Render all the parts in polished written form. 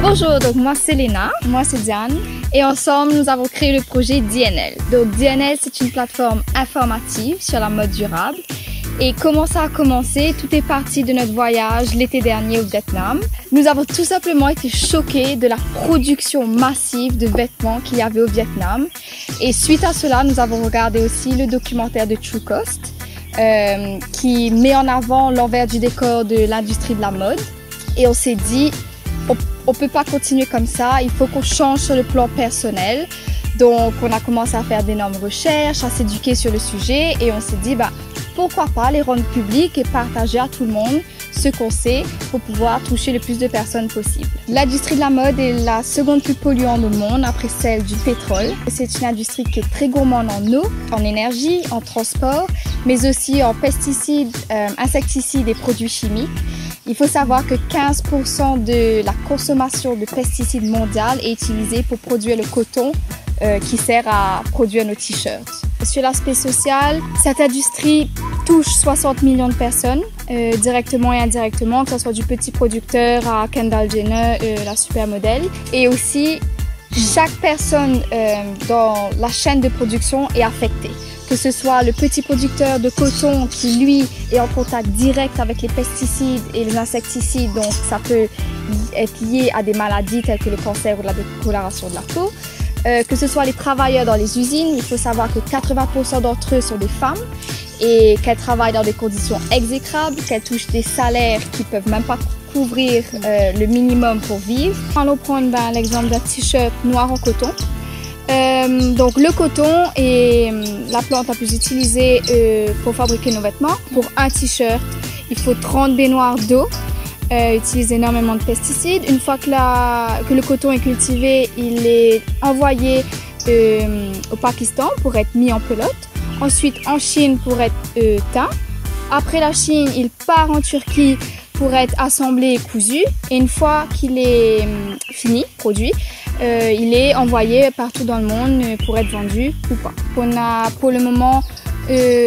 Bonjour, donc moi c'est Léna, moi c'est Diane et ensemble nous avons créé le projet DNL. Donc DNL c'est une plateforme informative sur la mode durable et comment ça a commencé, tout est parti de notre voyage l'été dernier au Vietnam. Nous avons tout simplement été choqués de la production massive de vêtements qu'il y avait au Vietnam et suite à cela nous avons regardé aussi le documentaire de True Cost qui met en avant l'envers du décor de l'industrie de la mode et on s'est dit on peut pas continuer comme ça, il faut qu'on change sur le plan personnel. Donc on a commencé à faire d'énormes recherches, à s'éduquer sur le sujet et on s'est dit pourquoi pas les rendre publics et partager à tout le monde ce qu'on sait pour pouvoir toucher le plus de personnes possible. L'industrie de la mode est la seconde plus polluante au monde après celle du pétrole. C'est une industrie qui est très gourmande en eau, en énergie, en transport, mais aussi en pesticides, insecticides et produits chimiques. Il faut savoir que 15% de la consommation de pesticides mondiale est utilisée pour produire le coton qui sert à produire nos t-shirts. Sur l'aspect social, cette industrie touche 60 millions de personnes, directement et indirectement, que ce soit du petit producteur à Kendall Jenner, la supermodèle. Et aussi, chaque personne dans la chaîne de production est affectée. Que ce soit le petit producteur de coton qui, lui, est en contact direct avec les pesticides et les insecticides, donc ça peut être lié à des maladies telles que le cancer ou la décoloration de la peau. Que ce soit les travailleurs dans les usines, il faut savoir que 80% d'entre eux sont des femmes et qu'elles travaillent dans des conditions exécrables, qu'elles touchent des salaires qui ne peuvent même pas couvrir le minimum pour vivre. Allons prendre l'exemple d'un t-shirt noir en coton. Donc le coton est la plante la plus utilisée pour fabriquer nos vêtements. Pour un t-shirt, il faut 30 baignoires d'eau, utilise énormément de pesticides. Une fois que le coton est cultivé, il est envoyé au Pakistan pour être mis en pelote. Ensuite en Chine pour être teint. Après la Chine, il part en Turquie pour être assemblé et cousu. Et une fois qu'il est fini, produit, il est envoyé partout dans le monde pour être vendu ou pas. On a pour le moment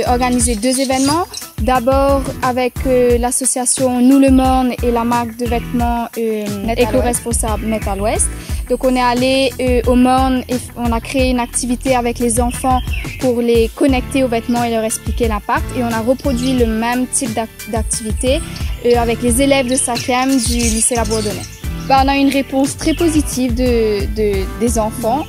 organisé 2 événements. D'abord avec l'association Nous le Morne et la marque de vêtements éco-responsable Metal West. Donc on est allé au Morne et on a créé une activité avec les enfants pour les connecter aux vêtements et leur expliquer l'impact. Et on a reproduit le même type d'activité avec les élèves de 5e du lycée La Bourdonnais. On a eu une réponse très positive des enfants.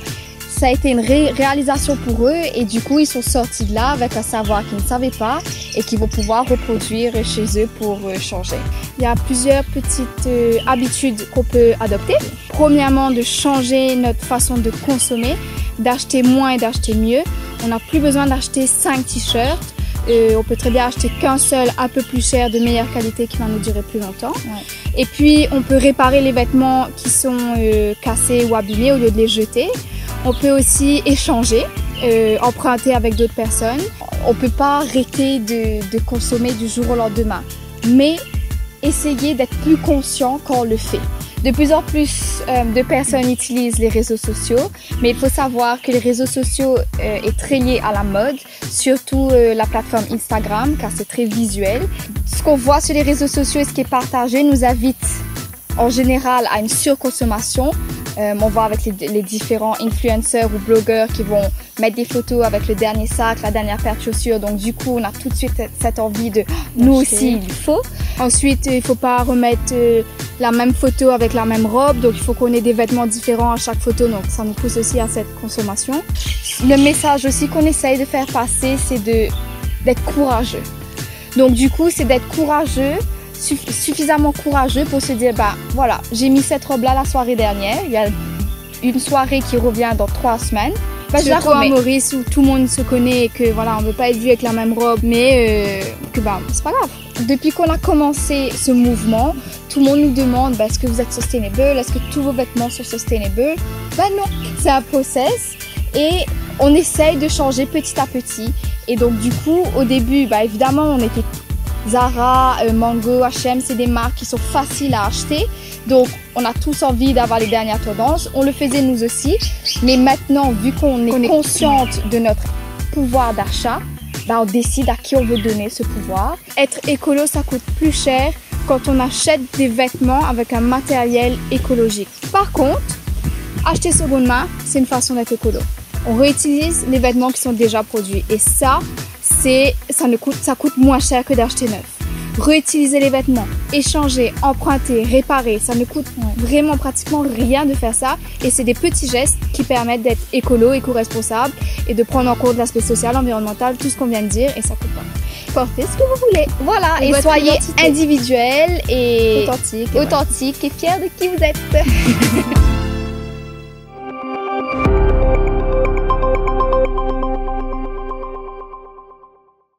Ça a été une réalisation pour eux et du coup ils sont sortis de là avec un savoir qu'ils ne savaient pas et qu'ils vont pouvoir reproduire chez eux pour changer. Il y a plusieurs petites habitudes qu'on peut adopter. Premièrement, de changer notre façon de consommer, d'acheter moins et d'acheter mieux. On n'a plus besoin d'acheter 5 t-shirts. On peut très bien acheter qu'un seul, un peu plus cher, de meilleure qualité, qui va nous durer plus longtemps. Ouais. Et puis, on peut réparer les vêtements qui sont cassés ou abîmés au lieu de les jeter. On peut aussi échanger, emprunter avec d'autres personnes. On ne peut pas arrêter de consommer du jour au lendemain, mais essayer d'être plus conscient quand on le fait. De plus en plus de personnes utilisent les réseaux sociaux, mais il faut savoir que les réseaux sociaux est très lié à la mode, surtout la plateforme Instagram, car c'est très visuel. Ce qu'on voit sur les réseaux sociaux et ce qui est partagé nous invite en général à une surconsommation. On voit avec les différents influenceurs ou blogueurs qui vont mettre des photos avec le dernier sac, la dernière paire de chaussures. Donc du coup, on a tout de suite cette envie de nous aussi, il faut. Ensuite, il ne faut pas remettre la même photo avec la même robe. Donc il faut qu'on ait des vêtements différents à chaque photo. Donc ça nous pousse aussi à cette consommation. Le message aussi qu'on essaye de faire passer, c'est d'être courageux. Donc du coup, c'est d'être courageux. Suffisamment courageux pour se dire voilà, j'ai mis cette robe là la soirée dernière, il y a une soirée qui revient dans 3 semaines. Surtout à Maurice où tout le monde se connaît et que voilà, on ne veut pas être vu avec la même robe, mais que c'est pas grave. Depuis qu'on a commencé ce mouvement, tout le monde nous demande est-ce que vous êtes sustainable, est-ce que tous vos vêtements sont sustainable? Non, c'est un process et on essaye de changer petit à petit. Et donc du coup, au début, évidemment, on était Zara, Mango, H&M, c'est des marques qui sont faciles à acheter. Donc, on a tous envie d'avoir les dernières tendances. On le faisait nous aussi. Mais maintenant, vu qu'on est consciente de notre pouvoir d'achat, on décide à qui on veut donner ce pouvoir. Être écolo, ça coûte plus cher quand on achète des vêtements avec un matériel écologique. Par contre, acheter seconde main, c'est une façon d'être écolo. On réutilise les vêtements qui sont déjà produits et ça coûte moins cher que d'acheter neuf. Réutiliser les vêtements, échanger, emprunter, réparer, ça ne coûte vraiment pratiquement rien de faire ça et c'est des petits gestes qui permettent d'être écolo, éco-responsable et de prendre en compte l'aspect social, environnemental, tout ce qu'on vient de dire et ça coûte pas. Portez ce que vous voulez. Voilà, et soyez individuel et authentique et fiers de qui vous êtes.